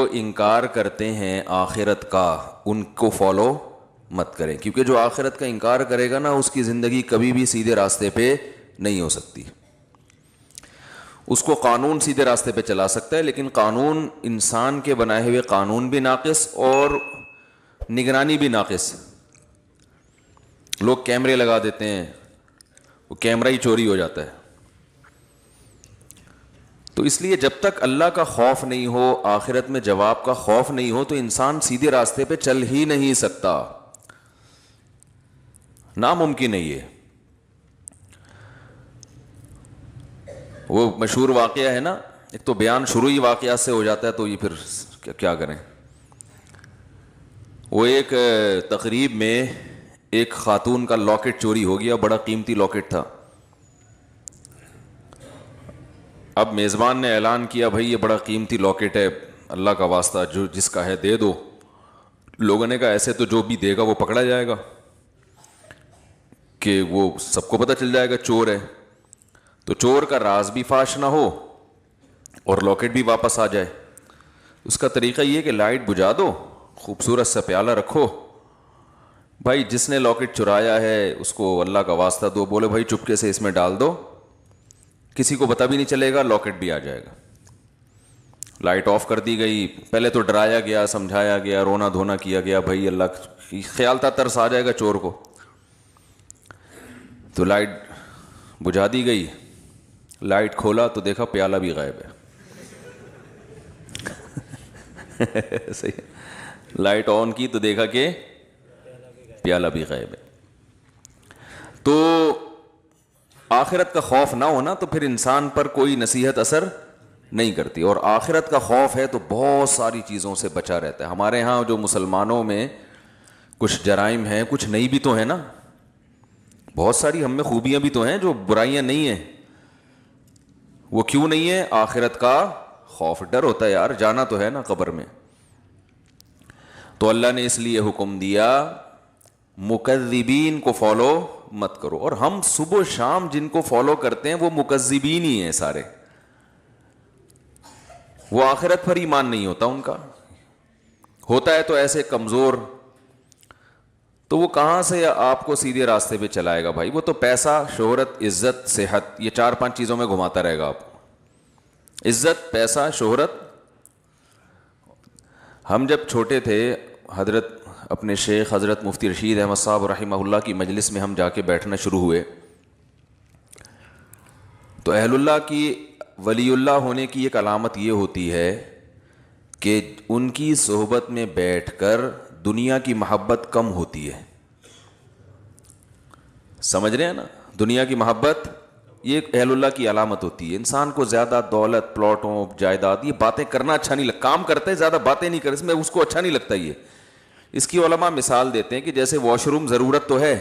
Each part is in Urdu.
جو انکار کرتے ہیں آخرت کا ان کو فالو مت کریں، کیونکہ جو آخرت کا انکار کرے گا نا اس کی زندگی کبھی بھی سیدھے راستے پہ نہیں ہو سکتی۔ اس کو قانون سیدھے راستے پہ چلا سکتا ہے، لیکن قانون انسان کے بنائے ہوئے قانون بھی ناقص اور نگرانی بھی ناقص۔ لوگ کیمرے لگا دیتے ہیں، وہ کیمرہ ہی چوری ہو جاتا ہے۔ تو اس لیے جب تک اللہ کا خوف نہیں ہو، آخرت میں جواب کا خوف نہیں ہو، تو انسان سیدھے راستے پہ چل ہی نہیں سکتا، ناممکن ہے یہ۔ وہ مشہور واقعہ ہے نا، ایک تو بیان شروع ہی واقعات سے ہو جاتا ہے، تو یہ پھر کیا کریں۔ وہ ایک تقریب میں ایک خاتون کا لاکٹ چوری ہو گیا، بڑا قیمتی لاکٹ تھا۔ اب میزبان نے اعلان کیا، بھائی یہ بڑا قیمتی لاکٹ ہے، اللہ کا واسطہ جو جس کا ہے دے دو۔ لوگوں نے کہا ایسے تو جو بھی دے گا وہ پکڑا جائے گا، کہ وہ سب کو پتہ چل جائے گا چور ہے، تو چور کا راز بھی فاش نہ ہو اور لاکٹ بھی واپس آ جائے۔ اس کا طریقہ یہ کہ لائٹ بجھا دو، خوبصورت سا پیالہ رکھو، بھائی جس نے لاکٹ چرایا ہے اس کو اللہ کا واسطہ دو، بولے بھائی چپکے سے اس میں ڈال دو، کسی کو پتہ بھی نہیں چلے گا، لاکٹ بھی آ جائے گا۔ لائٹ آف کر دی گئی، پہلے تو ڈرایا گیا، سمجھایا گیا، رونا دھونا کیا گیا، بھائی اللہ خیال تھا ترس آ جائے گا چور کو، تو لائٹ بجھا دی گئی۔ لائٹ کھولا تو دیکھا پیالہ بھی غائب ہے صحیح۔ لائٹ آن کی تو دیکھا کہ پیالہ بھی غائب ہے۔ تو آخرت کا خوف نہ ہونا تو پھر انسان پر کوئی نصیحت اثر نہیں کرتی، اور آخرت کا خوف ہے تو بہت ساری چیزوں سے بچا رہتا ہے۔ ہمارے ہاں جو مسلمانوں میں کچھ جرائم ہیں، کچھ نئی بھی تو ہیں نا، بہت ساری ہم میں خوبیاں بھی تو ہیں، جو برائیاں نہیں ہیں۔ وہ کیوں نہیں ہے؟ آخرت کا خوف، ڈر ہوتا ہے یار، جانا تو ہے نا قبر میں۔ تو اللہ نے اس لیے حکم دیا مکذبین کو فالو مت کرو، اور ہم صبح و شام جن کو فالو کرتے ہیں وہ مکذبین ہی ہیں سارے۔ وہ آخرت پر ایمان نہیں ہوتا ان کا، ہوتا ہے تو ایسے کمزور، تو وہ کہاں سے آپ کو سیدھے راستے پہ چلائے گا بھائی؟ وہ تو پیسہ، شہرت، عزت، صحت، یہ 4-5 چیزوں میں گھماتا رہے گا آپ کو۔ عزت، پیسہ، شہرت۔ ہم جب چھوٹے تھے، حضرت اپنے شیخ حضرت مفتی رشید احمد صاحب رحمہ اللہ کی مجلس میں ہم جا کے بیٹھنا شروع ہوئے، تو اہل اللہ کی، ولی اللہ ہونے کی ایک علامت یہ ہوتی ہے کہ ان کی صحبت میں بیٹھ کر دنیا کی محبت کم ہوتی ہے۔ سمجھ رہے ہیں نا؟ دنیا کی محبت یہ اہل اللہ کی علامت ہوتی ہے۔ انسان کو زیادہ دولت، پلاٹوں، جائیداد، یہ باتیں کرنا اچھا نہیں لگتا، کام کرتے ہیں زیادہ باتیں نہیں کرتے، اس میں اس کو اچھا نہیں لگتا۔ یہ اس کی علماء مثال دیتے ہیں کہ جیسے واش روم ضرورت تو ہے،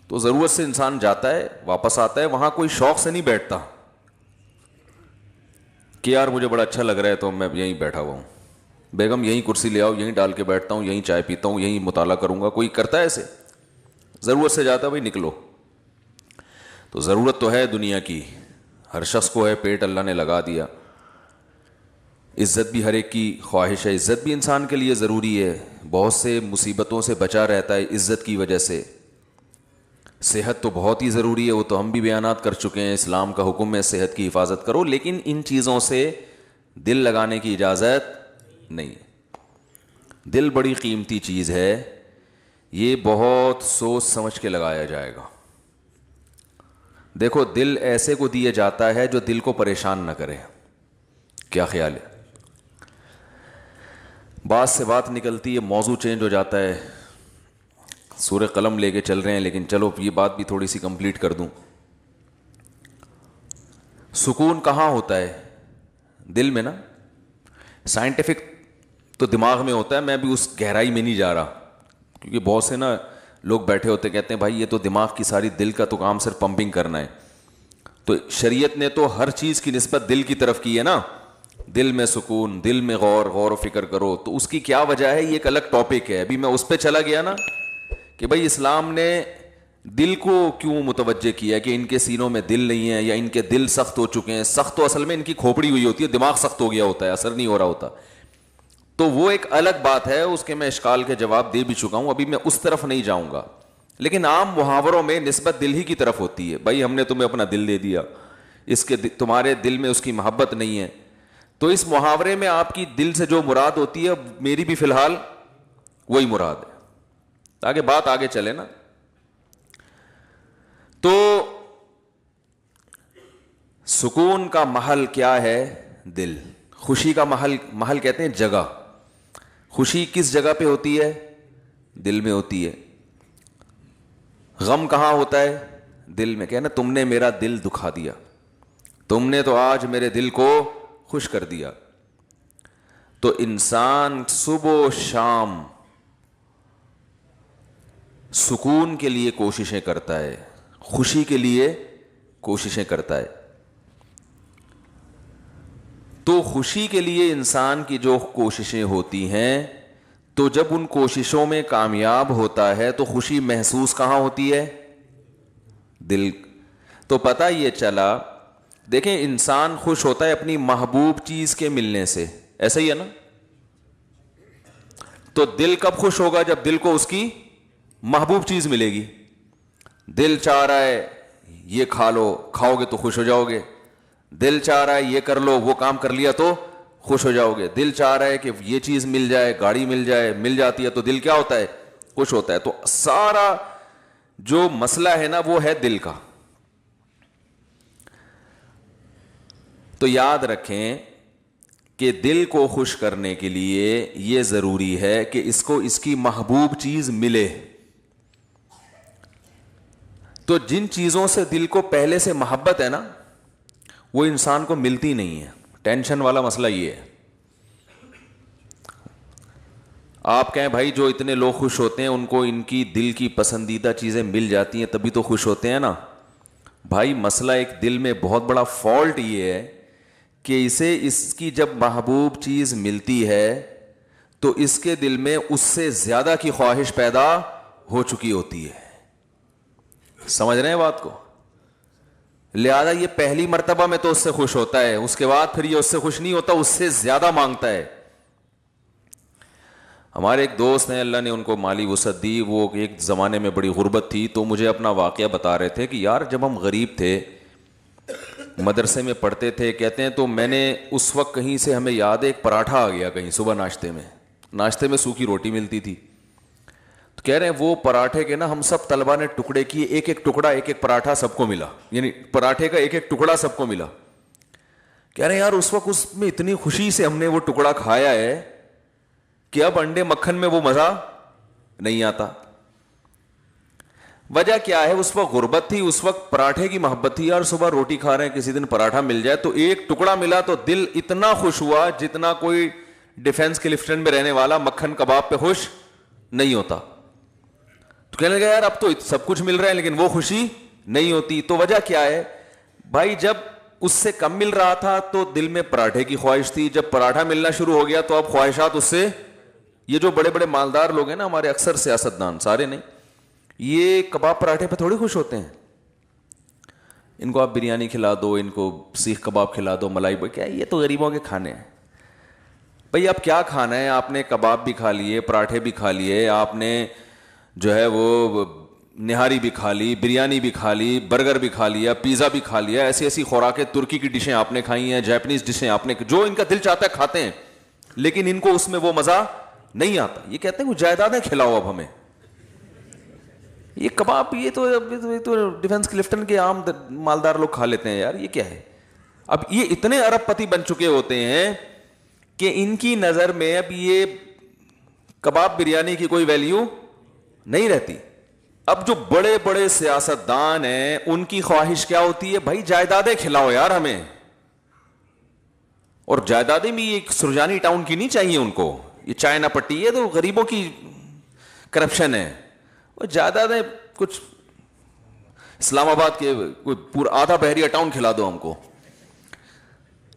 تو ضرورت سے انسان جاتا ہے واپس آتا ہے، وہاں کوئی شوق سے نہیں بیٹھتا کہ یار مجھے بڑا اچھا لگ رہا ہے تو میں یہیں بیٹھا ہوا ہوں، بیگم یہیں کرسی لے آؤ، یہیں ڈال کے بیٹھتا ہوں، یہیں چائے پیتا ہوں، یہیں مطالعہ کروں گا۔ کوئی کرتا ہے ایسے؟ ضرورت سے جاتا ہے، بھائی نکلو۔ تو ضرورت تو ہے دنیا کی، ہر شخص کو ہے، پیٹ اللہ نے لگا دیا۔ عزت بھی ہر ایک کی خواہش ہے، عزت بھی انسان کے لیے ضروری ہے، بہت سے مصیبتوں سے بچا رہتا ہے عزت کی وجہ سے۔ صحت تو بہت ہی ضروری ہے، وہ تو ہم بھی بیانات کر چکے ہیں، اسلام کا حکم ہے صحت کی حفاظت کرو، لیکن ان چیزوں سے دل لگانے کی اجازت نہیں۔ دل بڑی قیمتی چیز ہے، یہ بہت سوچ سمجھ کے لگایا جائے گا۔ دیکھو دل ایسے کو دیا جاتا ہے جو دل کو پریشان نہ کرے۔ کیا خیال ہے؟ بات سے بات نکلتی ہے، موضوع چینج ہو جاتا ہے، سورہ قلم لے کے چل رہے ہیں، لیکن چلو یہ بات بھی تھوڑی سی کمپلیٹ کر دوں۔ سکون کہاں ہوتا ہے؟ دل میں نا۔ سائنٹیفک تو دماغ میں ہوتا ہے، میں بھی اس گہرائی میں نہیں جا رہا، کیونکہ بہت سے نا لوگ بیٹھے ہوتے کہتے ہیں بھائی یہ تو دماغ کی ساری، دل کا تو کام صرف پمپنگ کرنا ہے۔ تو شریعت نے تو ہر چیز کی نسبت دل کی طرف کی ہے نا، دل میں سکون، دل میں غور و فکر کرو۔ تو اس کی کیا وجہ ہے، یہ ایک الگ ٹاپک ہے، ابھی میں اس پہ چلا گیا نا کہ بھائی اسلام نے دل کو کیوں متوجہ کیا کہ ان کے سینوں میں دل نہیں ہے، یا ان کے دل سخت ہو چکے ہیں۔ سخت تو اصل میں ان کی کھوپڑی ہوئی ہوتی ہے، دماغ سخت ہو گیا ہوتا ہے، اثر نہیں ہو رہا ہوتا۔ تو وہ ایک الگ بات ہے, اس کے میں اشکال کے جواب دے بھی چکا ہوں, ابھی میں اس طرف نہیں جاؤں گا. لیکن عام محاوروں میں نسبت دل ہی کی طرف ہوتی ہے. بھائی ہم نے تمہیں اپنا دل دے دیا, اس کے تمہارے دل میں اس کی محبت نہیں ہے, تو اس محاورے میں آپ کی دل سے جو مراد ہوتی ہے میری بھی فی الحال وہی مراد ہے, تاکہ بات آگے چلے نا. تو سکون کا محل کیا ہے؟ دل. خوشی کا محل کہتے ہیں جگہ. خوشی کس جگہ پہ ہوتی ہے؟ دل میں ہوتی ہے. غم کہاں ہوتا ہے؟ دل میں. کہنا تم نے میرا دل دکھا دیا, تم نے تو آج میرے دل کو خوش کر دیا. تو انسان صبح و شام سکون کے لیے کوششیں کرتا ہے, خوشی کے لیے کوششیں کرتا ہے. تو خوشی کے لیے انسان کی جو کوششیں ہوتی ہیں, تو جب ان کوششوں میں کامیاب ہوتا ہے تو خوشی محسوس کہاں ہوتی ہے؟ دل. تو پتہ یہ چلا, دیکھیں انسان خوش ہوتا ہے اپنی محبوب چیز کے ملنے سے, ایسا ہی ہے نا. تو دل کب خوش ہوگا؟ جب دل کو اس کی محبوب چیز ملے گی. دل چاہ رہا ہے یہ کھا لو, کھاؤ گے تو خوش ہو جاؤ گے. دل چاہ رہا ہے یہ کر لو, وہ کام کر لیا تو خوش ہو جاؤ گے. دل چاہ رہا ہے کہ یہ چیز مل جائے, گاڑی مل جائے, مل جاتی ہے تو دل کیا ہوتا ہے؟ خوش ہوتا ہے. تو سارا جو مسئلہ ہے نا وہ ہے دل کا. تو یاد رکھیں کہ دل کو خوش کرنے کے لیے یہ ضروری ہے کہ اس کو اس کی محبوب چیز ملے. تو جن چیزوں سے دل کو پہلے سے محبت ہے نا وہ انسان کو ملتی نہیں ہے. ٹینشن والا مسئلہ یہ ہے. آپ کہیں بھائی جو اتنے لوگ خوش ہوتے ہیں ان کو ان کی دل کی پسندیدہ چیزیں مل جاتی ہیں تبھی تو خوش ہوتے ہیں نا. بھائی مسئلہ ایک دل میں بہت بڑا فالٹ یہ ہے کہ اسے اس کی جب محبوب چیز ملتی ہے تو اس کے دل میں اس سے زیادہ کی خواہش پیدا ہو چکی ہوتی ہے. سمجھ رہے ہیں بات کو؟ لہذا یہ پہلی مرتبہ میں تو اس سے خوش ہوتا ہے, اس کے بعد پھر یہ اس سے خوش نہیں ہوتا, اس سے زیادہ مانگتا ہے. ہمارے ایک دوست ہیں, اللہ نے ان کو مالی وسعت دی, وہ ایک زمانے میں بڑی غربت تھی, تو مجھے اپنا واقعہ بتا رہے تھے کہ یار جب ہم غریب تھے, مدرسے میں پڑھتے تھے, کہتے ہیں تو میں نے اس وقت کہیں سے ہمیں یاد ہے ایک پراٹھا آ گیا کہیں صبح ناشتے میں سوکھی روٹی ملتی تھی. تو کہہ رہے ہیں وہ پراٹھے کے نا ہم سب طلبہ نے ٹکڑے کیے, ایک ایک ٹکڑا, ایک ایک پراٹھا سب کو ملا, یعنی پراٹھے کا ایک ایک ٹکڑا سب کو ملا. کہہ رہے ہیں یار اس وقت اس میں اتنی خوشی سے ہم نے وہ ٹکڑا کھایا ہے کہ اب انڈے مکھن میں وہ مزہ نہیں آتا. وجہ کیا ہے؟ اس وقت غربت تھی, اس وقت پراٹھے کی محبت تھی. یار صبح روٹی کھا رہے ہیں, کسی دن پراٹھا مل جائے تو ایک ٹکڑا ملا تو دل اتنا خوش ہوا جتنا کوئی ڈیفنس کلفٹن میں رہنے والا مکھن کباب پہ خوش نہیں ہوتا. تو کہنے لگا یار اب تو سب کچھ مل رہا ہے لیکن وہ خوشی نہیں ہوتی. تو وجہ کیا ہے بھائی؟ جب اس سے کم مل رہا تھا تو دل میں پراٹھے کی خواہش تھی, جب پراٹھا ملنا شروع ہو گیا تو اب خواہشات اس سے. یہ جو بڑے بڑے مالدار لوگ ہیں نا ہمارے, اکثر سیاستدان, سارے نہیں, یہ کباب پراٹھے پہ تھوڑی خوش ہوتے ہیں. ان کو آپ بریانی کھلا دو, ان کو سیخ کباب کھلا دو, ملائی کیا یہ تو غریبوں کے کھانے ہیں. بھئی اب کیا کھانا ہے؟ آپ نے کباب بھی کھا لیے, پراٹھے بھی کھا لیے, آپ نے جو ہے وہ نہاری بھی کھا لی, بریانی بھی کھا لی, برگر بھی کھا لیا, پیزا بھی کھا لیا, ایسی ایسی خوراکیں, ترکی کی ڈشیں آپ نے کھائی ہیں, جاپنیز ڈشیں آپ نے, جو ان کا دل چاہتا ہے کھاتے ہیں, لیکن ان کو اس میں وہ مزہ نہیں آتا. یہ کہتے ہیں وہ جائیدادیں کھلاؤ اب ہمیں, یہ کباب یہ تو ڈیفنس کلفٹن کے عام مالدار لوگ کھا لیتے ہیں. یار یہ کیا ہے؟ اب یہ اتنے ارب پتی بن چکے ہوتے ہیں کہ ان کی نظر میں اب یہ کباب بریانی کی کوئی ویلیو نہیں رہتی. اب جو بڑے بڑے سیاستدان ہیں ان کی خواہش کیا ہوتی ہے؟ بھائی جائیدادیں کھلاؤ یار ہمیں. اور جائیدادیں بھی ایک سرجانی ٹاؤن کی نہیں چاہیے ان کو, یہ چائنا پٹی ہے تو غریبوں کی کرپشن ہے. وہ جائیدادیں کچھ اسلام آباد کے کوئی پورا آدھا بحریہ ٹاؤن کھلا دو ہم کو.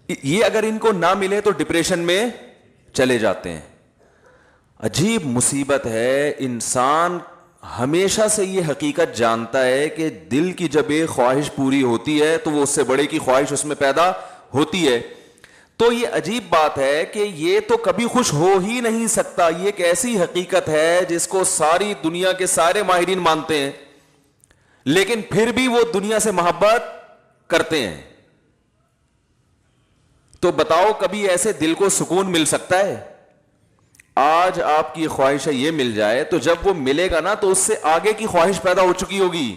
یہ اگر ان کو نہ ملے تو ڈپریشن میں چلے جاتے ہیں. عجیب مصیبت ہے. انسان ہمیشہ سے یہ حقیقت جانتا ہے کہ دل کی جب ایک خواہش پوری ہوتی ہے تو وہ اس سے بڑے کی خواہش اس میں پیدا ہوتی ہے. تو یہ عجیب بات ہے کہ یہ تو کبھی خوش ہو ہی نہیں سکتا. یہ ایک ایسی حقیقت ہے جس کو ساری دنیا کے سارے ماہرین مانتے ہیں, لیکن پھر بھی وہ دنیا سے محبت کرتے ہیں. تو بتاؤ کبھی ایسے دل کو سکون مل سکتا ہے؟ آج آپ کی خواہش ہے یہ مل جائے, تو جب وہ ملے گا نا تو اس سے آگے کی خواہش پیدا ہو چکی ہوگی,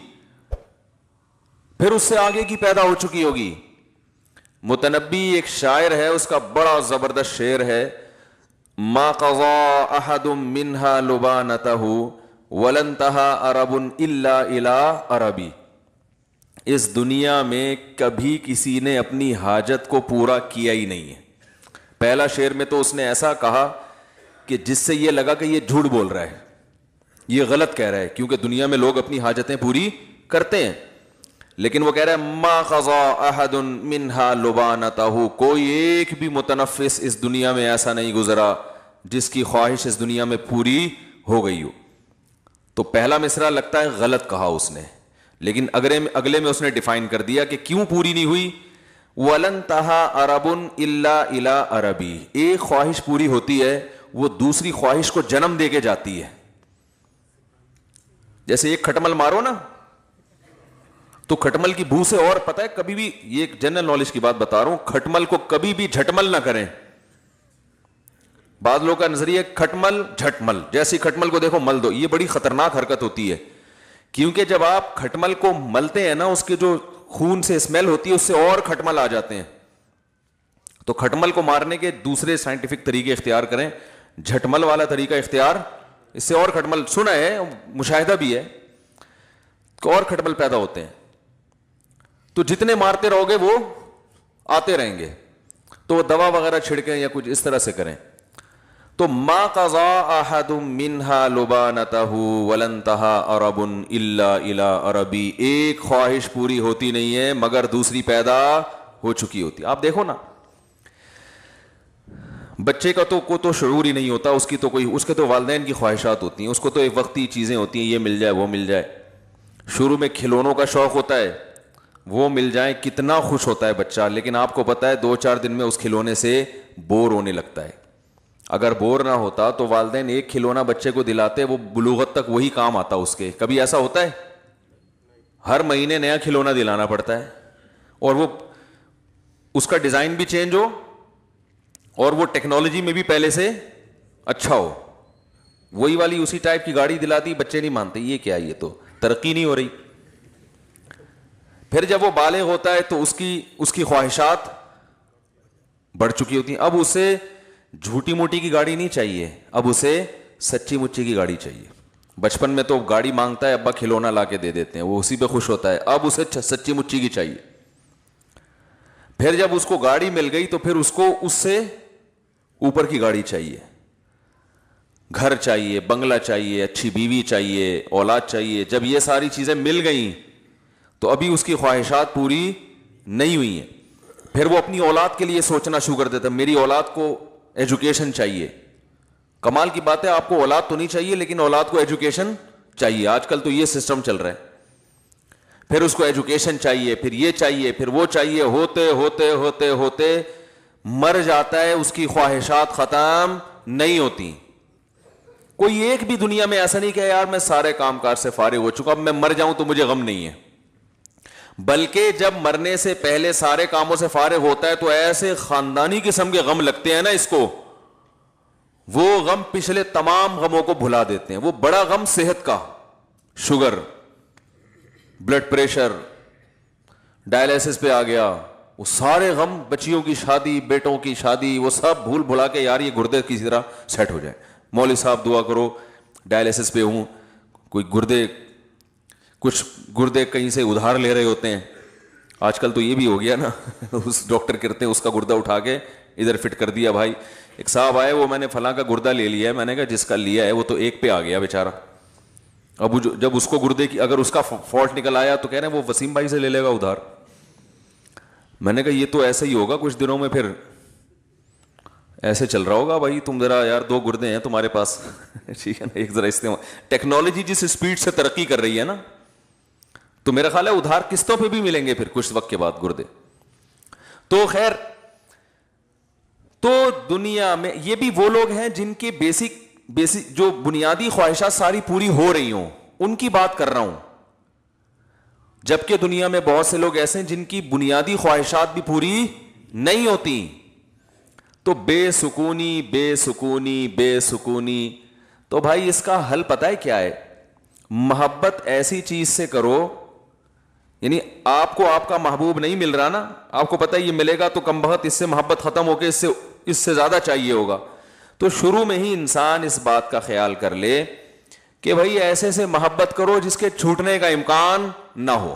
پھر اس سے آگے کی پیدا ہو چکی ہوگی. متنبی ایک شاعر ہے, اس کا بڑا زبردست شعر ہے, ما قضا احد منها لبانته ولن انتهى عرب الا الى عربی. اس دنیا میں کبھی کسی نے اپنی حاجت کو پورا کیا ہی نہیں ہے. پہلا شعر میں تو اس نے ایسا کہا کہ جس سے یہ لگا کہ یہ جھوٹ بول رہا ہے, یہ غلط کہہ رہا ہے, کیونکہ دنیا میں لوگ اپنی حاجتیں پوری کرتے ہیں. لیکن وہ کہہ رہا ہے ما قضا احد منها لبانته, کوئی ایک بھی متنفس اس دنیا میں ایسا نہیں گزرا جس کی خواہش اس دنیا میں پوری ہو گئی ہو. تو پہلا مصرع لگتا ہے غلط کہا اس نے, لیکن اگلے میں اس نے ڈیفائن کر دیا کہ کیوں پوری نہیں ہوئی. وَلَن تَهَا عَرَبٌ إِلَّا إِلَىٰ عَرَبِي, ایک خواہش پوری ہوتی ہے وہ دوسری خواہش کو جنم دے کے جاتی ہے. جیسے ایک کھٹمل مارو نا تو کھٹمل کی بو سے, اور پتہ ہے کبھی بھی, یہ ایک جنرل نالج کی بات بتا رہا ہوں, کھٹمل کو کبھی بھی جھٹمل نہ کریں. بعض لوگوں کا نظریہ کھٹمل جھٹمل, جیسی کھٹمل کو دیکھو مل دو, یہ بڑی خطرناک حرکت ہوتی ہے, کیونکہ جب آپ کھٹمل کو ملتے ہیں نا اس کے جو خون سے اسمیل ہوتی ہے اس سے اور کھٹمل آ جاتے ہیں. تو کھٹمل کو مارنے کے دوسرے سائنٹیفک طریقے اختیار کریں, جھٹمل والا طریقہ اختیار, اس سے اور کھٹمل, سنا ہے مشاہدہ بھی ہے کہ اور کھٹمل پیدا ہوتے ہیں. تو جتنے مارتے رہو گے وہ آتے رہیں گے, تو وہ دوا وغیرہ چھڑکیں یا کچھ اس طرح سے کریں. تو ما قضا احد منها لبانته ولن انتهى عرب الا الى عربی, ایک خواہش پوری ہوتی نہیں ہے مگر دوسری پیدا ہو چکی ہوتی. آپ دیکھو نا بچے کا تو شعور ہی نہیں ہوتا, اس کی تو کوئی, اس کے تو والدین کی خواہشات ہوتی ہیں, اس کو تو ایک وقتی چیزیں ہوتی ہیں, یہ مل جائے وہ مل جائے. شروع میں کھلونوں کا شوق ہوتا ہے, وہ مل جائیں کتنا خوش ہوتا ہے بچہ, لیکن آپ کو پتا ہے 2-4 دن میں اس کھلونے سے بور ہونے لگتا ہے. اگر بور نہ ہوتا تو والدین ایک کھلونا بچے کو دلاتے, وہ بلوغت تک وہی کام آتا اس کے. کبھی ایسا ہوتا ہے؟ ہر مہینے نیا کھلونا دلانا پڑتا ہے, اور وہ اس کا ڈیزائن بھی چینج ہو اور وہ ٹیکنالوجی میں بھی پہلے سے اچھا ہو. وہی والی اسی ٹائپ کی گاڑی دلاتی, بچے نہیں مانتے, یہ کیا, یہ تو ترقی نہیں ہو رہی. پھر جب وہ بالغ ہوتا ہے تو اس کی خواہشات بڑھ چکی ہوتی ہیں. اب اسے جھوٹی موٹی کی گاڑی نہیں چاہیے, اب اسے سچی مچی کی گاڑی چاہیے. بچپن میں تو گاڑی مانگتا ہے, ابا کھلونا لا کے دے دیتے ہیں, وہ اسی پہ خوش ہوتا ہے. اب اسے سچی مچی کی چاہیے. پھر جب اس کو گاڑی مل گئی تو پھر اس کو اس سے اوپر کی گاڑی چاہیے, گھر چاہیے, بنگلہ چاہیے, اچھی بیوی چاہیے, اولاد چاہیے. جب یہ ساری چیزیں مل گئیں تو ابھی اس کی خواہشات پوری نہیں ہوئی ہیں. پھر وہ اپنی اولاد کے لیے سوچنا شروع کر دیتا, میری اولاد کو ایجوکیشن چاہیے. کمال کی بات ہے, آپ کو اولاد تو نہیں چاہیے لیکن اولاد کو ایجوکیشن چاہیے. آج کل تو یہ سسٹم چل رہا ہے. پھر اس کو ایجوکیشن چاہیے, پھر یہ چاہیے, پھر وہ چاہیے, ہوتے ہوتے ہوتے ہوتے مر جاتا ہے, اس کی خواہشات ختم نہیں ہوتی. کوئی ایک بھی دنیا میں ایسا نہیں کہ یار میں سارے کام کار سے فارغ ہو چکا, اب میں مر جاؤں تو مجھے غم نہیں ہے. بلکہ جب مرنے سے پہلے سارے کاموں سے فارغ ہوتا ہے تو ایسے خاندانی قسم کے غم لگتے ہیں نا اس کو, وہ غم پچھلے تمام غموں کو بھلا دیتے ہیں. وہ بڑا غم صحت کا, شوگر, بلڈ پریشر, ڈائلیسس پہ آ گیا, وہ سارے غم, بچیوں کی شادی, بیٹوں کی شادی, وہ سب بھول بھلا کے یار یہ گردے کسی طرح سیٹ ہو جائے. مولوی صاحب دعا کرو, ڈائلیسس پہ ہوں, کوئی کچھ گردے کہیں سے ادھار لے رہے ہوتے ہیں. آج کل تو یہ بھی ہو گیا نا, اس ڈاکٹر کرتے ہیں اس کا گردہ اٹھا کے ادھر فٹ کر دیا. بھائی ایک صاحب آئے, وہ میں نے فلاں کا گردہ لے لیا ہے. میں نے کہا جس کا لیا ہے وہ تو ایک پہ آ گیا بیچارہ. اب جب اس کو گردے کی اگر اس کا فالٹ نکل آیا تو کہہ رہے ہیں وہ وسیم بھائی سے لے لے گا ادھار. میں نے کہا یہ تو ایسا ہی ہوگا کچھ دنوں میں, پھر ایسے چل رہا ہوگا. بھائی تم ذرا یار 2 گردے ہیں تمہارے پاس, ٹھیک ہے نا, ایک ذرا استعمال. ٹیکنالوجی جس اسپیڈ سے ترقی کر رہی ہے نا, تو میرا خیال ہے ادھار قسطوں پہ بھی ملیں گے پھر کچھ وقت کے بعد گردے. تو خیر تو دنیا میں یہ بھی وہ لوگ ہیں جن کی بیسک جو بنیادی خواہشات ساری پوری ہو رہی ہوں، ان کی بات کر رہا ہوں، جبکہ دنیا میں بہت سے لوگ ایسے ہیں جن کی بنیادی خواہشات بھی پوری نہیں ہوتی. تو بے سکونی بے سکونی بے سکونی. تو بھائی اس کا حل پتہ ہے کیا ہے؟ محبت ایسی چیز سے کرو، یعنی آپ کو آپ کا محبوب نہیں مل رہا نا، آپ کو پتہ ہے یہ ملے گا تو کم بخت اس سے محبت ختم ہو کے اس سے زیادہ چاہیے ہوگا. تو شروع میں ہی انسان اس بات کا خیال کر لے کہ بھائی ایسے سے محبت کرو جس کے چھوٹنے کا امکان نہ ہو.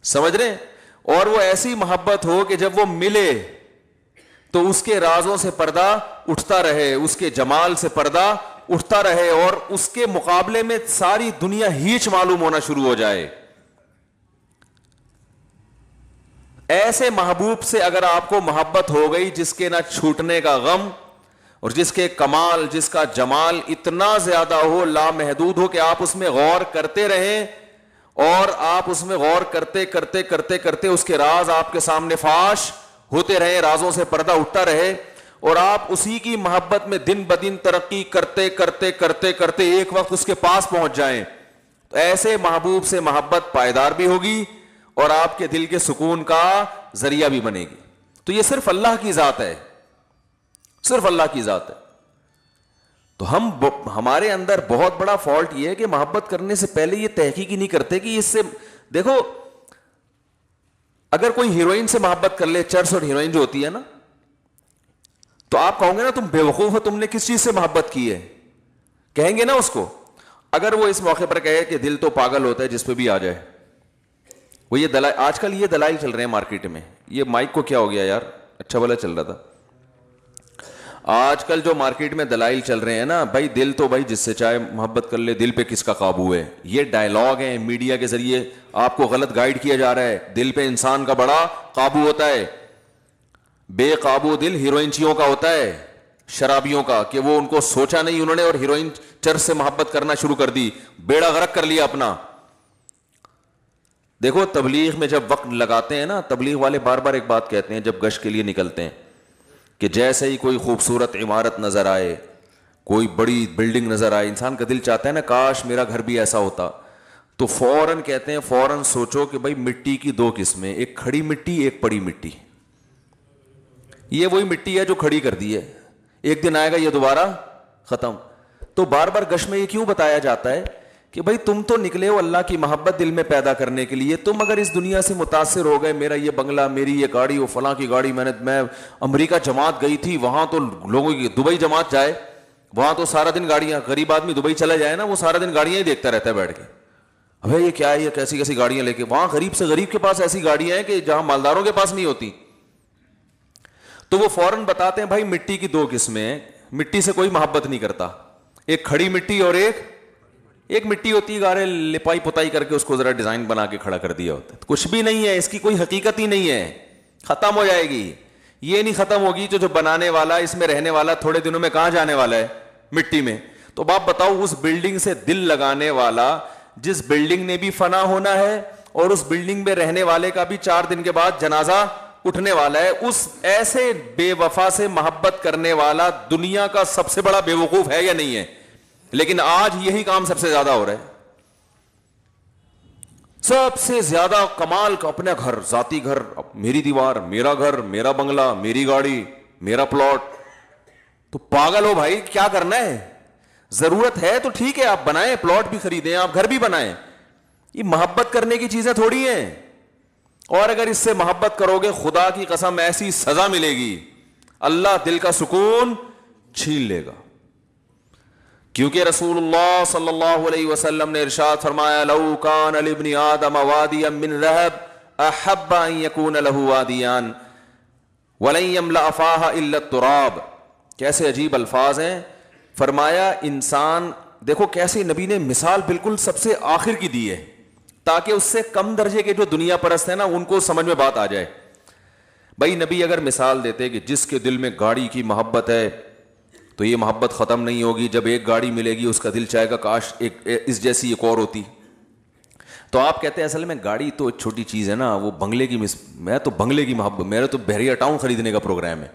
سمجھ رہے ہیں؟ اور وہ ایسی محبت ہو کہ جب وہ ملے تو اس کے رازوں سے پردہ اٹھتا رہے، اس کے جمال سے پردہ اٹھتا رہے، اور اس کے مقابلے میں ساری دنیا ہیچ معلوم ہونا شروع ہو جائے. ایسے محبوب سے اگر آپ کو محبت ہو گئی جس کے نہ چھوٹنے کا غم، اور جس کے کمال، جس کا جمال اتنا زیادہ ہو، لامحدود ہو، کہ آپ اس میں غور کرتے رہیں، اور آپ اس میں غور کرتے کرتے کرتے کرتے اس کے راز آپ کے سامنے فاش ہوتے رہے، رازوں سے پردہ اٹھتا رہے، اور آپ اسی کی محبت میں دن بدن ترقی کرتے کرتے کرتے کرتے ایک وقت اس کے پاس پہنچ جائیں، تو ایسے محبوب سے محبت پائیدار بھی ہوگی اور آپ کے دل کے سکون کا ذریعہ بھی بنے گی. تو یہ صرف اللہ کی ذات ہے، صرف اللہ کی ذات ہے. تو ہمارے اندر بہت بڑا فالٹ یہ ہے کہ محبت کرنے سے پہلے یہ تحقیق ہی نہیں کرتے کہ اس سے، دیکھو اگر کوئی ہیروئن سے محبت کر لے، چرس اور ہیروئن جو ہوتی ہے نا، تو آپ کہو گے نا تم بے وقوف ہو، تم نے کس چیز سے محبت کی ہے، کہیں گے نا اس کو. اگر وہ اس موقع پر کہے کہ دل تو پاگل ہوتا ہے جس پہ بھی آ جائے، وہ یہ دلائل، آج کل یہ دلائل چل رہے ہیں مارکیٹ میں. یہ مائک کو کیا ہو گیا یار، اچھا بھلا چل رہا تھا. آج کل جو مارکیٹ میں دلائل چل رہے ہیں نا، بھائی دل تو بھائی جس سے چاہے محبت کر لے، دل پہ کس کا قابو ہے. یہ ڈائلاگ ہیں میڈیا کے ذریعے آپ کو غلط گائیڈ کیا جا رہا ہے. دل پہ انسان کا بڑا قابو ہوتا ہے. بے قابو دل ہیروئنچیوں کا ہوتا ہے، شرابیوں کا، کہ وہ ان کو سوچا نہیں انہوں نے اور ہیروئن چرس سے محبت کرنا شروع کر دی، بیڑا غرق کر لیا اپنا. دیکھو تبلیغ میں جب وقت لگاتے ہیں نا، تبلیغ والے بار بار ایک بات کہتے ہیں جب گشت کے لیے نکلتے ہیں، کہ جیسے ہی کوئی خوبصورت عمارت نظر آئے، کوئی بڑی بلڈنگ نظر آئے، انسان کا دل چاہتا ہے نا کاش میرا گھر بھی ایسا ہوتا. تو فوراً کہتے ہیں فوراً سوچو کہ بھائی مٹی کی دو قسمیں، ایک کھڑی مٹی ایک پڑی مٹی. یہ وہی مٹی ہے جو کھڑی کر دی ہے، ایک دن آئے گا یہ دوبارہ ختم. تو بار بار گشت میں یہ کیوں بتایا جاتا ہے کہ بھائی تم تو نکلے ہو اللہ کی محبت دل میں پیدا کرنے کے لیے. تم اگر اس دنیا سے متاثر ہو گئے، میرا یہ بنگلہ، میری یہ گاڑی، وہ فلاں کی گاڑی، میں امریکہ جماعت گئی تھی، وہاں تو لوگوں کی، دبئی جماعت جائے وہاں تو سارا دن گاڑیاں، غریب آدمی دبئی چلا جائے نا، وہ سارا دن گاڑیاں ہی دیکھتا رہتا ہے بیٹھ کے. ابھی یہ کیا ہے، یہ کیسی کیسی گاڑیاں لے کے، وہاں غریب سے غریب کے پاس ایسی گاڑیاں ہیں کہ جہاں مالداروں کے پاس نہیں ہوتی. تو وہ فوراً بتاتے ہیں بھائی مٹی کی دو قسمیں ہیں، مٹی سے کوئی محبت نہیں کرتا، ایک کھڑی مٹی اور ایک مٹی ہوتی ہے گارے لپائی پتائی کر کے اس کو ذرا ڈیزائن بنا کے کھڑا کر دیا ہوتا ہے. کچھ بھی نہیں ہے، اس کی کوئی حقیقت ہی نہیں ہے، ختم ہو جائے گی. یہ نہیں ختم ہوگی جو بنانے والا، اس میں رہنے والا تھوڑے دنوں میں کہاں جانے والا ہے، مٹی میں. تو باپ بتاؤ اس بلڈنگ سے دل لگانے والا، جس بلڈنگ نے بھی فنا ہونا ہے اور اس بلڈنگ میں رہنے والے کا بھی 4 دن کے بعد جنازہ اٹھنے والا ہے، اس ایسے بے وفا سے محبت کرنے والا دنیا کا سب سے بڑا بے وقوف ہے یا نہیں ہے؟ لیکن آج یہی کام سب سے زیادہ ہو رہا ہے. سب سے زیادہ کمال کا اپنا گھر، ذاتی گھر، میری دیوار، میرا گھر، میرا بنگلہ، میری گاڑی، میرا پلاٹ. تو پاگل ہو بھائی، کیا کرنا ہے؟ ضرورت ہے تو ٹھیک ہے آپ بنائیں، پلاٹ بھی خریدیں، آپ گھر بھی بنائیں. یہ محبت کرنے کی چیزیں تھوڑی ہیں. اور اگر اس سے محبت کرو گے، خدا کی قسم ایسی سزا ملے گی، اللہ دل کا سکون چھین لے گا. کیونکہ رسول اللہ صلی اللہ علیہ وسلم نے ارشاد فرمایا، لو کان لابن آدم وادیا من ذهب احب ان يكون له وادیان ولن يملأ فاها الا التراب. کیسے عجیب الفاظ ہیں. فرمایا انسان، دیکھو کیسے نبی نے مثال بالکل سب سے آخر کی دی ہے تاکہ اس سے کم درجے کے جو دنیا پرست ہیں نا ان کو سمجھ میں بات آ جائے. بھائی نبی اگر مثال دیتے کہ جس کے دل میں گاڑی کی محبت ہے تو یہ محبت ختم نہیں ہوگی، جب ایک گاڑی ملے گی اس کا دل چاہے گا کاش ایک اس جیسی ایک اور ہوتی. تو آپ کہتے ہیں اصل میں گاڑی تو چھوٹی چیز ہے نا, وہ بنگلے کی میں تو بنگلے کی محبت, میرا تو بحریہ ٹاؤن خریدنے کا پروگرام ہے.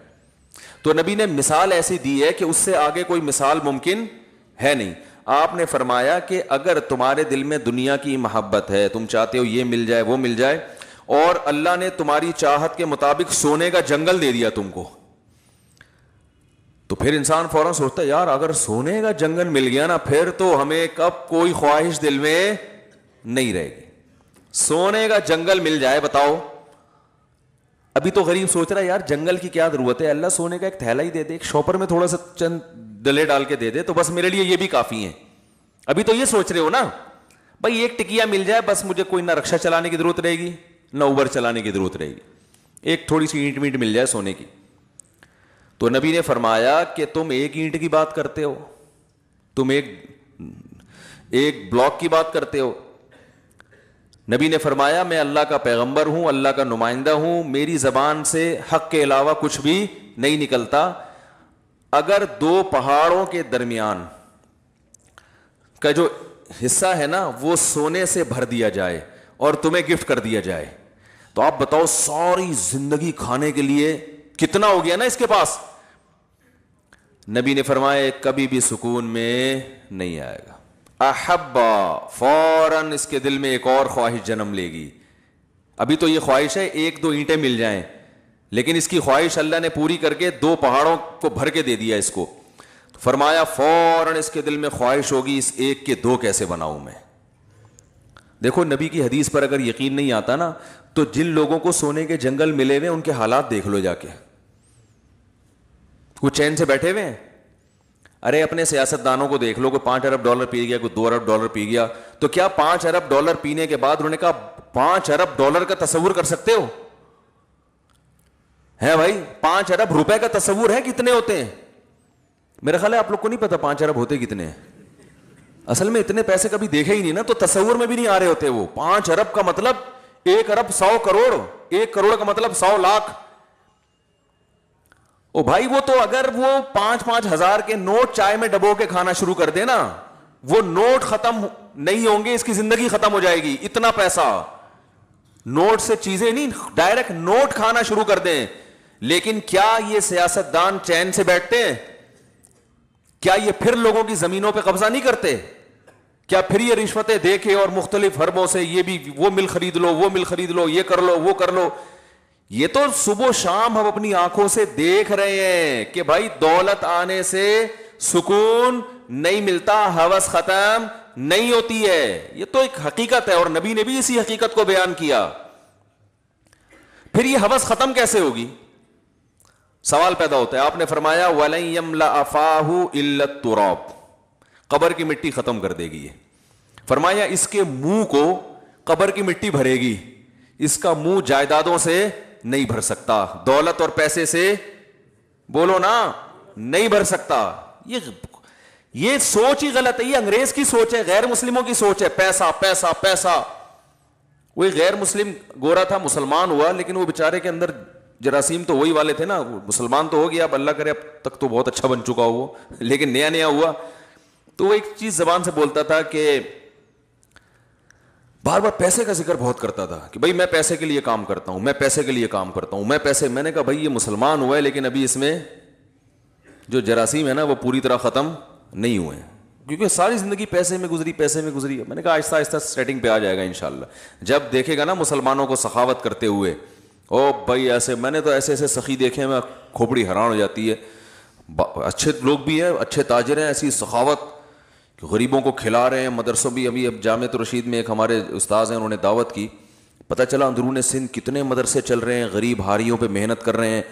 تو نبی نے مثال ایسی دی ہے کہ اس سے آگے کوئی مثال ممکن ہے نہیں. آپ نے فرمایا کہ اگر تمہارے دل میں دنیا کی محبت ہے, تم چاہتے ہو یہ مل جائے وہ مل جائے, اور اللہ نے تمہاری چاہت کے مطابق سونے کا جنگل دے دیا تم کو, تو پھر انسان فوراً سوچتا ہے یار اگر سونے کا جنگل مل گیا نا, پھر تو ہمیں کب کوئی خواہش دل میں نہیں رہے گی. سونے کا جنگل مل جائے, بتاؤ. ابھی تو غریب سوچ رہا ہے یار جنگل کی کیا ضرورت ہے, اللہ سونے کا ایک تھیلا ہی دے دے, ایک شاپر میں تھوڑا سا چند ڈلے ڈال کے دے دے تو بس میرے لیے یہ بھی کافی ہیں. ابھی تو یہ سوچ رہے ہو نا بھائی ایک ٹکیا مل جائے بس, مجھے کوئی نہ رکشا چلانے کی ضرورت رہے گی نہ اوبر چلانے کی ضرورت رہے گی, ایک تھوڑی سی اینٹ میٹ مل جائے سونے کی. تو نبی نے فرمایا کہ تم ایک اینٹ کی بات کرتے ہو, تم ایک بلاک کی بات کرتے ہو. نبی نے فرمایا میں اللہ کا پیغمبر ہوں, اللہ کا نمائندہ ہوں, میری زبان سے حق کے علاوہ کچھ بھی نہیں نکلتا. اگر دو پہاڑوں کے درمیان کا جو حصہ ہے نا وہ سونے سے بھر دیا جائے اور تمہیں گفٹ کر دیا جائے, تو آپ بتاؤ ساری زندگی کھانے کے لیے کتنا ہو گیا نا اس کے پاس. نبی نے فرمایا کبھی بھی سکون میں نہیں آئے گا. احبا, فوراً اس کے دل میں ایک اور خواہش جنم لے گی. ابھی تو یہ خواہش ہے ایک دو اینٹیں مل جائیں, لیکن اس کی خواہش اللہ نے پوری کر کے دو پہاڑوں کو بھر کے دے دیا اس کو. تو فرمایا فوراً اس کے دل میں خواہش ہوگی اس ایک کے دو کیسے بناؤں میں. دیکھو نبی کی حدیث پر اگر یقین نہیں آتا نا تو جن لوگوں کو سونے کے جنگل ملے ہوئے ان کے حالات دیکھ لو جا کے, کچھ چین سے بیٹھے ہوئے ہیں. ارے اپنے سیاست دانوں کو دیکھ لو, کوئی $5 ارب پی گیا, کوئی $2 ارب پی گیا, تو کیا $5 ارب پینے کے بعد انہوں نے کہا $5 ارب کا تصور کر سکتے ہو؟ ہے بھائی, $5 ارب کا تصور ہے کتنے ہوتے ہیں؟ میرا خیال ہے آپ لوگ کو نہیں پتا 5 ارب ہوتے کتنے ہیں. اصل میں اتنے پیسے کبھی دیکھے ہی نہیں نا, تو تصور میں بھی نہیں آ رہے ہوتے. وہ 5 ارب کا مطلب 1 ارب 100 کروڑ, 1 کروڑ کا مطلب 100 لاکھ. او بھائی وہ تو اگر وہ 5-5 ہزار کے نوٹ چائے میں ڈبو کے کھانا شروع کر دے نا, وہ نوٹ ختم نہیں ہوں گے, اس کی زندگی ختم ہو جائے گی. اتنا پیسہ, نوٹ سے چیزیں نہیں, ڈائریکٹ نوٹ کھانا شروع کر دیں. لیکن کیا یہ سیاستدان چین سے بیٹھتے ہیں؟ کیا یہ پھر لوگوں کی زمینوں پہ قبضہ نہیں کرتے؟ کیا پھر یہ رشوتیں دے کے اور مختلف حربوں سے یہ بھی وہ مل خرید لو, وہ مل خرید لو, یہ کر لو, وہ کر لو. یہ تو صبح و شام ہم اپنی آنکھوں سے دیکھ رہے ہیں کہ بھائی دولت آنے سے سکون نہیں ملتا, ہوس ختم نہیں ہوتی ہے. یہ تو ایک حقیقت ہے, اور نبی نے بھی اسی حقیقت کو بیان کیا. پھر یہ ہوس ختم کیسے ہوگی؟ سوال پیدا ہوتا ہے. آپ نے فرمایا وَلَن يَمْلَأَ فَاهُ إِلَّا التُّرَابُ, قبر کی مٹی ختم کر دے گی. فرمایا اس کے منہ کو قبر کی مٹی بھرے گی, اس کا منہ جائیدادوں سے نہیں بھر سکتا, دولت اور پیسے سے بولو نا نہیں بھر سکتا. یہ سوچ ہی غلط ہے, یہ انگریز کی سوچ ہے, غیر مسلموں کی سوچ ہے. پیسہ پیسہ پیسہ. وہی غیر مسلم گورا تھا, مسلمان ہوا, لیکن وہ بیچارے کے اندر جراثیم تو وہی والے تھے نا. مسلمان تو ہو گیا, اب اللہ کرے اب تک تو بہت اچھا بن چکا وہ, لیکن نیا نیا ہوا تو وہ ایک چیز زبان سے بولتا تھا کہ بار بار پیسے کا ذکر بہت کرتا تھا کہ بھائی میں پیسے کے لیے کام کرتا ہوں, میں پیسے کے لیے کام کرتا ہوں, میں پیسے. میں نے کہا بھائی یہ مسلمان ہوا ہے لیکن ابھی اس میں جو جراثیم ہے نا وہ پوری طرح ختم نہیں ہوئے ہیں, کیونکہ ساری زندگی پیسے میں گزری, پیسے میں گزری. میں نے کہا آہستہ آہستہ سیٹنگ پہ آ جائے گا انشاءاللہ. جب دیکھے گا نا مسلمانوں کو سخاوت کرتے ہوئے, او بھائی ایسے, میں نے تو ایسے ایسے سخی دیکھے, میں کھوپڑی حیران ہو جاتی ہے. اچھے لوگ بھی ہیں, اچھے تاجر ہیں, ایسی سخاوت غریبوں کو کھلا رہے ہیں. مدرسوں بھی, ابھی اب جامعۃ الرشید میں ایک ہمارے استاذ ہیں, انہوں نے دعوت کی, پتہ چلا اندرون سندھ کتنے مدرسے چل رہے ہیں, غریب ہاریوں پہ محنت کر رہے ہیں.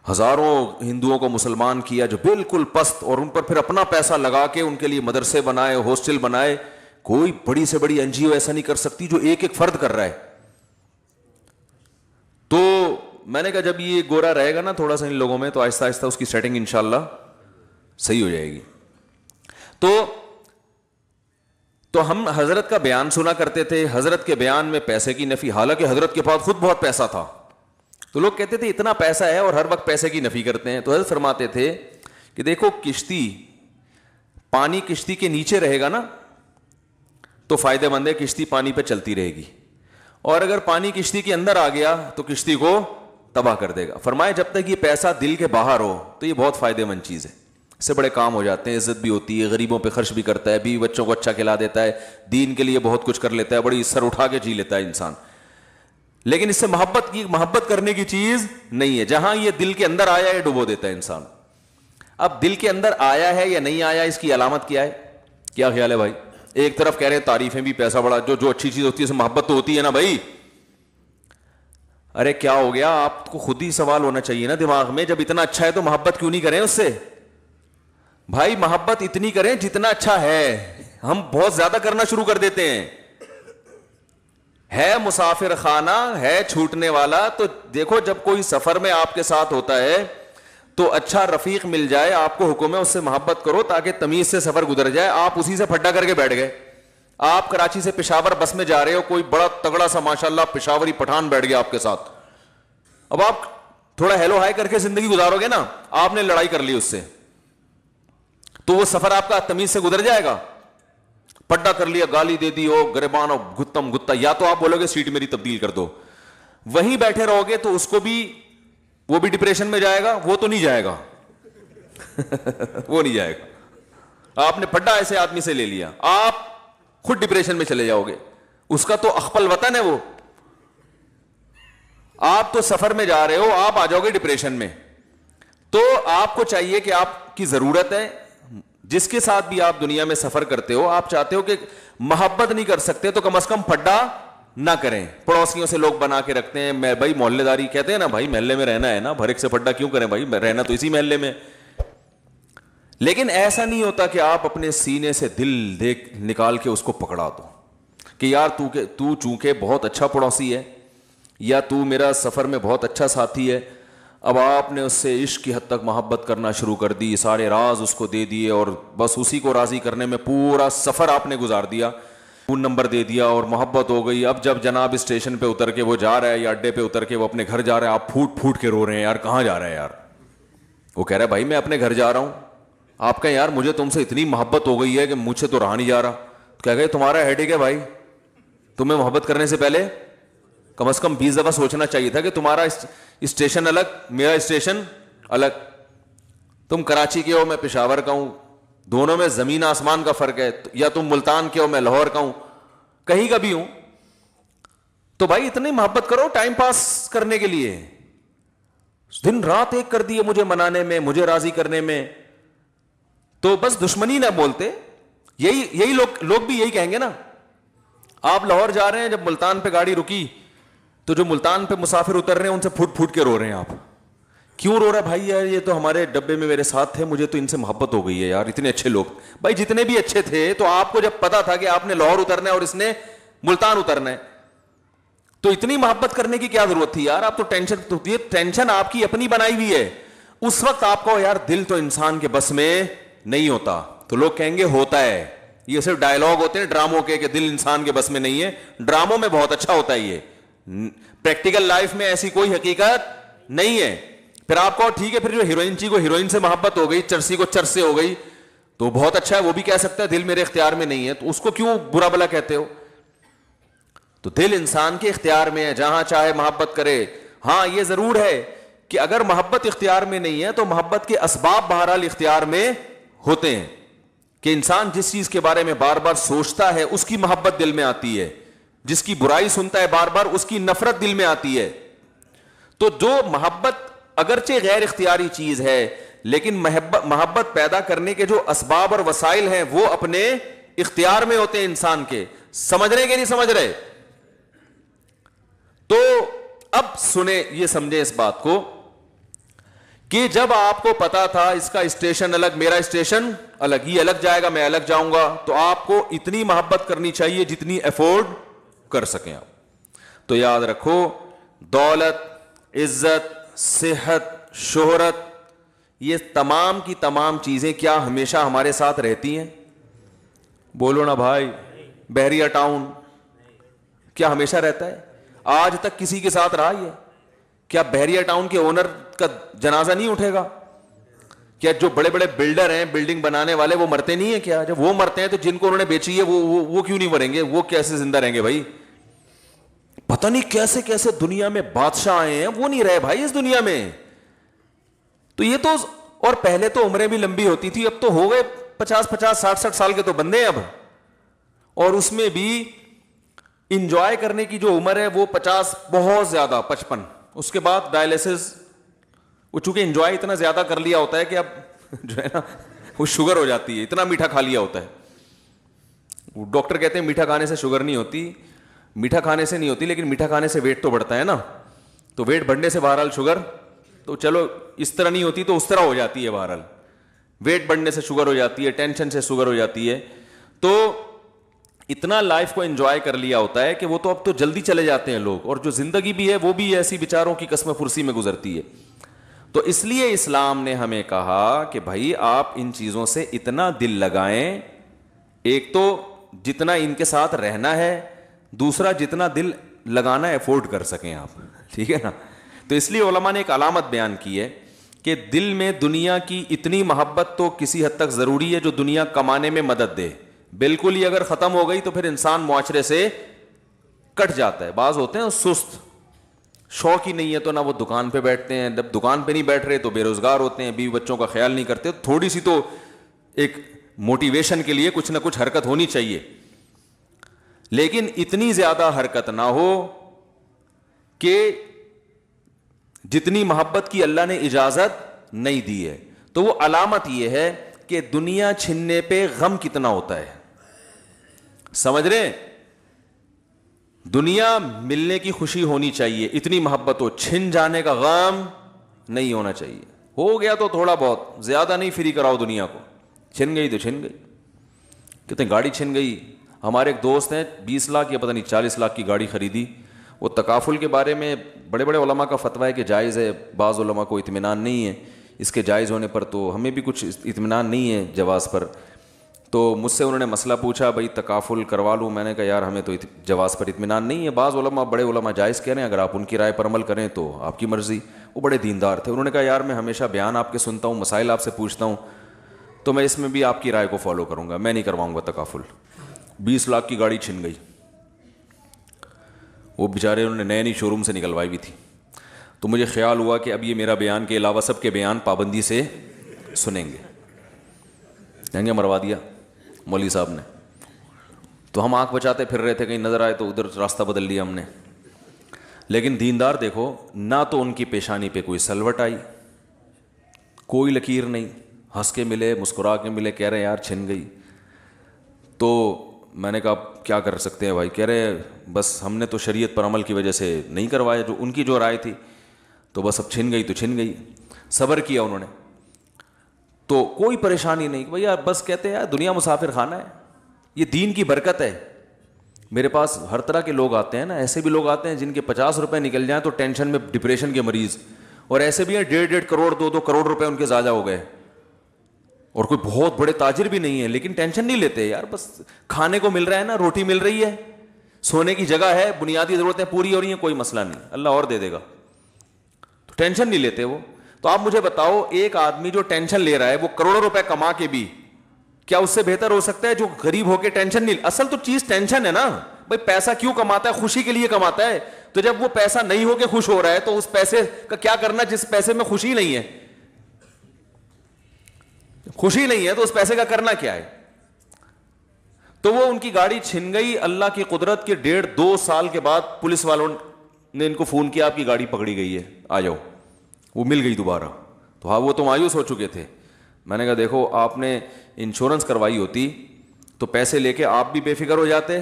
ہزاروں ہندوؤں کو مسلمان کیا جو بالکل پست, اور ان پر پھر اپنا پیسہ لگا کے ان کے لیے مدرسے بنائے, ہاسٹل بنائے. کوئی بڑی سے بڑی NGO ایسا نہیں کر سکتی جو ایک ایک فرد کر رہا ہے. تو میں نے کہا جب یہ گورا رہے گا نا تھوڑا سا ان لوگوں میں, تو آہستہ آہستہ اس کی سیٹنگ انشاءاللہ صحیح ہو جائے گی. تو ہم حضرت کا بیان سنا کرتے تھے, حضرت کے بیان میں پیسے کی نفی, حالانکہ حضرت کے پاس خود بہت پیسہ تھا. تو لوگ کہتے تھے اتنا پیسہ ہے اور ہر وقت پیسے کی نفی کرتے ہیں. تو حضرت فرماتے تھے کہ دیکھو کشتی, پانی کشتی کے نیچے رہے گا نا تو فائدے مند ہے, کشتی پانی پہ چلتی رہے گی, اور اگر پانی کشتی کے اندر آ گیا تو کشتی کو تباہ کر دے گا. فرمائے جب تک یہ پیسہ دل کے باہر ہو تو یہ بہت فائدے مند چیز ہے, اس سے بڑے کام ہو جاتے ہیں, عزت بھی ہوتی ہے, غریبوں پہ خرچ بھی کرتا ہے, بیوی بچوں کو اچھا کھلا دیتا ہے, دین کے لیے بہت کچھ کر لیتا ہے, بڑی سر اٹھا کے جی لیتا ہے انسان. لیکن اس سے محبت کرنے کی چیز نہیں ہے. جہاں یہ دل کے اندر آیا ہے ڈبو دیتا ہے انسان. اب دل کے اندر آیا ہے یا نہیں آیا, اس کی علامت کیا ہے؟ کیا خیال ہے بھائی؟ ایک طرف کہہ رہے ہیں تعریفیں بھی, پیسہ بڑا, جو اچھی چیز ہوتی ہے اس میں محبت تو ہوتی ہے نا بھائی. ارے کیا ہو گیا, آپ کو خود ہی سوال ہونا چاہیے نا دماغ میں, جب اتنا اچھا ہے تو محبت کیوں نہیں کریں اس سے؟ بھائی محبت اتنی کریں جتنا اچھا ہے. ہم بہت زیادہ کرنا شروع کر دیتے ہیں. ہے مسافر خانہ ہے چھوٹنے والا, تو دیکھو جب کوئی سفر میں آپ کے ساتھ ہوتا ہے تو اچھا رفیق مل جائے, آپ کو حکم ہے اس سے محبت کرو تاکہ تمیز سے سفر گزر جائے. آپ اسی سے پھڈا کر کے بیٹھ گئے. آپ کراچی سے پشاور بس میں جا رہے ہو, کوئی بڑا تگڑا سا ماشاءاللہ پشاوری پٹھان بیٹھ گیا آپ کے ساتھ. اب آپ تھوڑا ہیلو ہائی کر کے زندگی گزارو گے نا, آپ نے لڑائی کر لی اس سے, تو وہ سفر آپ کا تمیز سے گزر جائے گا؟ پڈا کر لیا, گالی دے دی, ہو گریبان ہو گتم گتا, یا تو آپ بولو گے سیٹ میری تبدیل کر دو. وہیں بیٹھے رہو گے تو اس کو بھی, وہ بھی ڈپریشن میں جائے گا. وہ تو نہیں جائے گا وہ نہیں جائے گا. آپ نے پڈا ایسے آدمی سے لے لیا, آپ خود ڈپریشن میں چلے جاؤ گے. اس کا تو اخپل وطن ہے وہ, آپ تو سفر میں جا رہے ہو, آپ آ جاؤ گے ڈپریشن میں. تو آپ کو چاہیے کہ آپ کی ضرورت ہے, جس کے ساتھ بھی آپ دنیا میں سفر کرتے ہو, آپ چاہتے ہو کہ محبت نہیں کر سکتے تو کم از کم پھڈا نہ کریں. پڑوسیوں سے لوگ بنا کے رکھتے ہیں, میں بھائی محلے داری کہتے ہیں نا, بھائی محلے میں رہنا ہے نا, بھر ایک سے پھڈا کیوں کریں بھائی, رہنا تو اسی محلے میں. لیکن ایسا نہیں ہوتا کہ آپ اپنے سینے سے دل دیکھ نکال کے اس کو پکڑا دو کہ یار تو چونکہ بہت اچھا پڑوسی ہے, یا تو میرا سفر میں بہت اچھا ساتھی ہے. اب آپ نے اس سے عشق کی حد تک محبت کرنا شروع کر دی, سارے راز اس کو دے دیے, اور بس اسی کو راضی کرنے میں پورا سفر آپ نے گزار دیا, فون نمبر دے دیا اور محبت ہو گئی. اب جب جناب اسٹیشن پہ اتر کے وہ جا رہا ہے, یا اڈے پہ اتر کے وہ اپنے گھر جا رہا ہے, آپ پھوٹ پھوٹ کے رو رہے ہیں, یار کہاں جا رہا ہے یار؟ وہ کہہ رہا ہے بھائی میں اپنے گھر جا رہا ہوں. آپ کہیں یار مجھے تم سے اتنی محبت ہو گئی ہے کہ مجھ سے تو رہا نہیں جا رہا. کہہ گئے تمہارا ہیڈیک ہے بھائی, تمہیں محبت کرنے سے پہلے کم از کم 20 دفعہ سوچنا چاہیے تھا کہ تمہارا اسٹیشن الگ, میرا اسٹیشن الگ. تم کراچی کے ہو, میں پشاور کا ہوں, دونوں میں زمین آسمان کا فرق ہے. یا تم ملتان کے ہو, میں لاہور کا ہوں, کہیں کا بھی ہوں. تو بھائی اتنی محبت کرو ٹائم پاس کرنے کے لیے. دن رات ایک کر دیے مجھے منانے میں, مجھے راضی کرنے میں, تو بس دشمنی نہ بولتے. یہی لوگ بھی یہی کہیں گے نا. آپ لاہور جا رہے ہیں, جب ملتان پہ گاڑی رکی تو جو ملتان پہ مسافر اتر رہے ہیں ان سے پھوٹ پھوٹ کے رو رہے ہیں. آپ کیوں رو رہا ہے بھائی؟ یار یہ تو ہمارے ڈبے میں میرے ساتھ تھے, مجھے تو ان سے محبت ہو گئی ہے یار, اتنے اچھے لوگ. بھائی جتنے بھی اچھے تھے, تو آپ کو جب پتا تھا کہ آپ نے لاہور اترنا ہے اور اس نے ملتان اترنا ہے, تو اتنی محبت کرنے کی کیا ضرورت تھی یار؟ آپ تو ٹینشن آپ کی اپنی بنائی ہوئی ہے. اس وقت آپ کو یار دل تو انسان کے بس میں نہیں ہوتا. تو لوگ کہیں گے ہوتا ہے, یہ صرف ڈائلگ ہوتے ہیں ڈراموں کے کہ دل انسان کے بس میں نہیں ہے. ڈراموں میں بہت اچھا ہوتا ہے, یہ پریکٹیکل لائف میں ایسی کوئی حقیقت نہیں ہے. پھر آپ کو ٹھیک ہے, پھر جو ہیروئن چی کو ہیروئن سے محبت ہو گئی, چرسی کو چرس سے ہو گئی, تو بہت اچھا ہے, وہ بھی کہہ سکتا ہے دل میرے اختیار میں نہیں ہے, تو اس کو کیوں برا بلا کہتے ہو؟ تو دل انسان کے اختیار میں ہے, جہاں چاہے محبت کرے. ہاں یہ ضرور ہے کہ اگر محبت اختیار میں نہیں ہے تو محبت کے اسباب بہرحال اختیار میں ہوتے ہیں, کہ انسان جس چیز کے بارے میں بار بار سوچتا ہے اس کی محبت دل میں آتی ہے, جس کی برائی سنتا ہے بار بار اس کی نفرت دل میں آتی ہے. تو جو محبت اگرچہ غیر اختیاری چیز ہے, لیکن محبت پیدا کرنے کے جو اسباب اور وسائل ہیں وہ اپنے اختیار میں ہوتے ہیں انسان کے. سمجھ رہے کہ نہیں سمجھ رہے؟ تو اب سنیں, یہ سمجھیں اس بات کو کہ جب آپ کو پتا تھا اس کا اسٹیشن الگ, میرا اسٹیشن الگ, یہ الگ جائے گا, میں الگ جاؤں گا, تو آپ کو اتنی محبت کرنی چاہیے جتنی افورڈ کر سکیں آپ. تو یاد رکھو, دولت, عزت, صحت, شہرت, یہ تمام کی تمام چیزیں کیا ہمیشہ ہمارے ساتھ رہتی ہیں؟ بولو نا بھائی. بحریہ ٹاؤن کیا ہمیشہ رہتا ہے؟ آج تک کسی کے ساتھ رہا یہ؟ کیا بحریہ ٹاؤن کے اونر کا جنازہ نہیں اٹھے گا؟ کیا جو بڑے بڑے بلڈر ہیں, بلڈنگ بنانے والے, وہ مرتے نہیں ہیں کیا؟ جب وہ مرتے ہیں تو جن کو انہوں نے بیچی ہے وہ کیوں نہیں مریں گے؟ وہ کیسے زندہ رہیں گے بھائی؟ پتہ نہیں کیسے کیسے دنیا میں بادشاہ آئے ہیں, وہ نہیں رہے بھائی اس دنیا میں. تو یہ تو, اور پہلے تو عمریں بھی لمبی ہوتی تھی, اب تو ہو گئے 50 60 سال کے تو بندے ہیں اب, اور اس میں بھی انجوائے کرنے کی جو عمر ہے وہ 50, بہت زیادہ 55. اس کے بعد ڈائلسس, وہ چونکہ انجوائے اتنا زیادہ کر لیا ہوتا ہے کہ اب جو ہے نا وہ شوگر ہو جاتی ہے, اتنا میٹھا کھا لیا ہوتا ہے. ڈاکٹر کہتے ہیں میٹھا کھانے سے شوگر نہیں ہوتی, میٹھا کھانے سے نہیں ہوتی, لیکن میٹھا کھانے سے ویٹ تو بڑھتا ہے نا. تو ویٹ بڑھنے سے بہرحال شوگر, تو چلو اس طرح نہیں ہوتی تو اس طرح ہو جاتی ہے. بہرحال ویٹ بڑھنے سے شوگر ہو جاتی ہے, ٹینشن سے شوگر ہو جاتی ہے. تو اتنا لائف کو انجوائے کر لیا ہوتا ہے کہ وہ تو اب تو جلدی چلے جاتے ہیں لوگ, اور جو زندگی بھی ہے وہ بھی ایسی بیچاروں کی قسم فرسی میں گزرتی ہے. تو اس لیے اسلام نے ہمیں کہا کہ بھائی آپ ان چیزوں سے اتنا دل لگائیں, ایک تو جتنا ان کے ساتھ رہنا ہے, دوسرا جتنا دل لگانا افورڈ کر سکیں آپ, ٹھیک ہے نا. تو اس لیے علماء نے ایک علامت بیان کی ہے کہ دل میں دنیا کی اتنی محبت تو کسی حد تک ضروری ہے جو دنیا کمانے میں مدد دے. بالکل ہی اگر ختم ہو گئی تو پھر انسان معاشرے سے کٹ جاتا ہے. بعض ہوتے ہیں سست, شوق ہی نہیں ہے تو نہ وہ دکان پہ بیٹھتے ہیں, جب دکان پہ نہیں بیٹھ رہے تو بے روزگار ہوتے ہیں, بیوی بچوں کا خیال نہیں کرتے. تھوڑی سی تو ایک موٹیویشن کے لیے کچھ نہ کچھ حرکت ہونی چاہیے, لیکن اتنی زیادہ حرکت نہ ہو کہ جتنی محبت کی اللہ نے اجازت نہیں دی ہے. تو وہ علامت یہ ہے کہ دنیا چھننے پہ غم کتنا ہوتا ہے, سمجھ رہے ہیں؟ دنیا ملنے کی خوشی ہونی چاہیے, اتنی محبت ہو, چھن جانے کا غم نہیں ہونا چاہیے. ہو گیا تو تھوڑا بہت, زیادہ نہیں فری کراؤ دنیا کو. چھن گئی تو چھن گئی. کہتے ہیں گاڑی چھن گئی. ہمارے ایک دوست ہیں 20 لاکھ یا پتہ نہیں 40 لاکھ کی گاڑی خریدی. وہ تکافل کے بارے میں بڑے بڑے علماء کا فتویٰ ہے کہ جائز ہے, بعض علماء کو اطمینان نہیں ہے اس کے جائز ہونے پر, تو ہمیں بھی کچھ اطمینان نہیں ہے جواز پر. تو مجھ سے انہوں نے مسئلہ پوچھا, بھائی تکافل کروا لوں؟ میں نے کہا یار ہمیں تو جواز پر اطمینان نہیں ہے. بعض علماء, بڑے علماء جائز کہہ رہے ہیں, اگر آپ ان کی رائے پر عمل کریں تو آپ کی مرضی. وہ بڑے دیندار تھے. انہوں نے کہا یار میں ہمیشہ بیان آپ کے سنتا ہوں, مسائل آپ سے پوچھتا ہوں, تو میں اس میں بھی آپ کی رائے کو فالو کروں گا, میں نہیں کرواؤں گا تکافل. 20 لاکھ کی گاڑی چھن گئی. وہ بیچارے انہوں نے نئے نئی شو روم سے نکلوائی بھی تھی. تو مجھے خیال ہوا کہ اب یہ میرا بیان کے علاوہ سب کے بیان پابندی سے سنیں گے. جنگے مروا دیا مولوی صاحب نے. تو ہم آنکھ بچاتے پھر رہے تھے, کہیں نظر آئے تو ادھر راستہ بدل لیا ہم نے. لیکن دیندار دیکھو, نہ تو ان کی پیشانی پہ کوئی سلوٹ آئی, کوئی لکیر نہیں, ہنس کے ملے, مسکرا کے ملے, کہہ رہے یار چھن گئی. تو میں نے کہا کیا کر سکتے ہیں بھائی؟ کہہ رہے بس ہم نے تو شریعت پر عمل کی وجہ سے نہیں کروایا, جو ان کی جو رائے تھی, تو بس اب چھن گئی تو چھن گئی. صبر کیا انہوں نے, تو کوئی پریشانی نہیں. بھیا بس کہتے ہیں دنیا مسافر خانہ ہے, یہ دین کی برکت ہے. میرے پاس ہر طرح کے لوگ آتے ہیں نا, ایسے بھی لوگ آتے ہیں جن کے 50 روپے نکل جائیں تو ٹینشن میں, ڈپریشن کے مریض, اور ایسے بھی ہیں 1.5 کروڑ 2 کروڑ روپے ان کے ضائع ہو گئے, اور کوئی بہت بڑے تاجر بھی نہیں ہے, لیکن ٹینشن نہیں لیتے. یار بس کھانے کو مل رہا ہے نا, روٹی مل رہی ہے, سونے کی جگہ ہے, بنیادی ضرورتیں پوری ہو رہی ہیں, کوئی مسئلہ نہیں, اللہ اور دے دے گا, تو ٹینشن نہیں لیتے وہ. تو آپ مجھے بتاؤ, ایک آدمی جو ٹینشن لے رہا ہے وہ کروڑوں روپے کما کے بھی, کیا اس سے بہتر ہو سکتا ہے جو غریب ہو کے ٹینشن نہیں؟ اصل تو چیز ٹینشن ہے نا بھائی. پیسہ کیوں کماتا ہے؟ خوشی کے لیے کماتا ہے. تو جب وہ پیسہ نہیں ہو کے خوش ہو رہا ہے تو اس پیسے کا کیا کرنا جس پیسے میں خوشی نہیں ہے؟ خوشی نہیں ہے تو اس پیسے کا کرنا کیا ہے؟ تو وہ ان کی گاڑی چھن گئی. اللہ کی قدرت کے 1.5-2 سال کے بعد پولیس والوں نے ان کو فون کیا, آپ کی گاڑی پکڑی گئی ہے, آ جاؤ. وہ مل گئی دوبارہ. تو ہاں وہ تو مایوس ہو چکے تھے. میں نے کہا دیکھو آپ نے انشورنس کروائی ہوتی تو پیسے لے کے آپ بھی بے فکر ہو جاتے,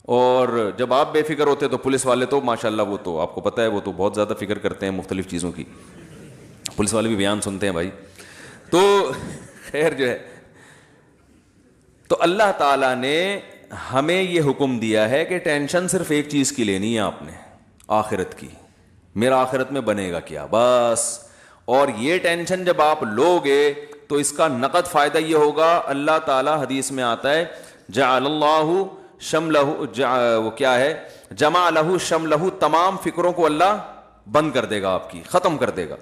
اور جب آپ بے فکر ہوتے تو پولیس والے تو ماشاءاللہ, وہ تو آپ کو پتہ ہے وہ تو بہت زیادہ فکر کرتے ہیں مختلف چیزوں کی. پولیس والے بھی بیان سنتے ہیں بھائی. تو خیر جو ہے, تو اللہ تعالیٰ نے ہمیں یہ حکم دیا ہے کہ ٹینشن صرف ایک چیز کی لینی ہے آپ نے, آخرت کی. میرا آخرت میں بنے گا کیا, بس. اور یہ ٹینشن جب آپ لوگے تو اس کا نقد فائدہ یہ ہوگا, اللہ تعالیٰ حدیث میں آتا ہے جعل اللہ شملہ, وہ کیا ہے, جمع لہ شملہ, تمام فکروں کو اللہ بند کر دے گا, آپ کی ختم کر دے گا.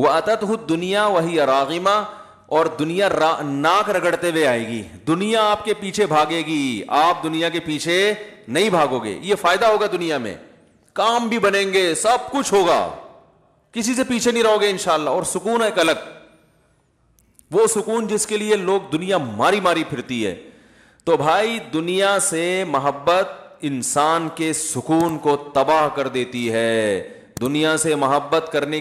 وَأَتَتْهُ الدُّنْيَا وَهِيَ رَاغِمَةٌ, اور دنیا ناک رگڑتے ہوئے آئے گی. دنیا آپ کے پیچھے بھاگے گی, آپ دنیا کے پیچھے نہیں بھاگو گے. یہ فائدہ ہوگا دنیا میں, کام بھی بنیں گے, سب کچھ ہوگا, کسی سے پیچھے نہیں رہو گے انشاءاللہ. اور سکون ایک الگ, وہ سکون جس کے لیے لوگ دنیا ماری ماری پھرتی ہے. تو بھائی دنیا سے محبت انسان کے سکون کو تباہ کر دیتی ہے. دنیا سے محبت کرنے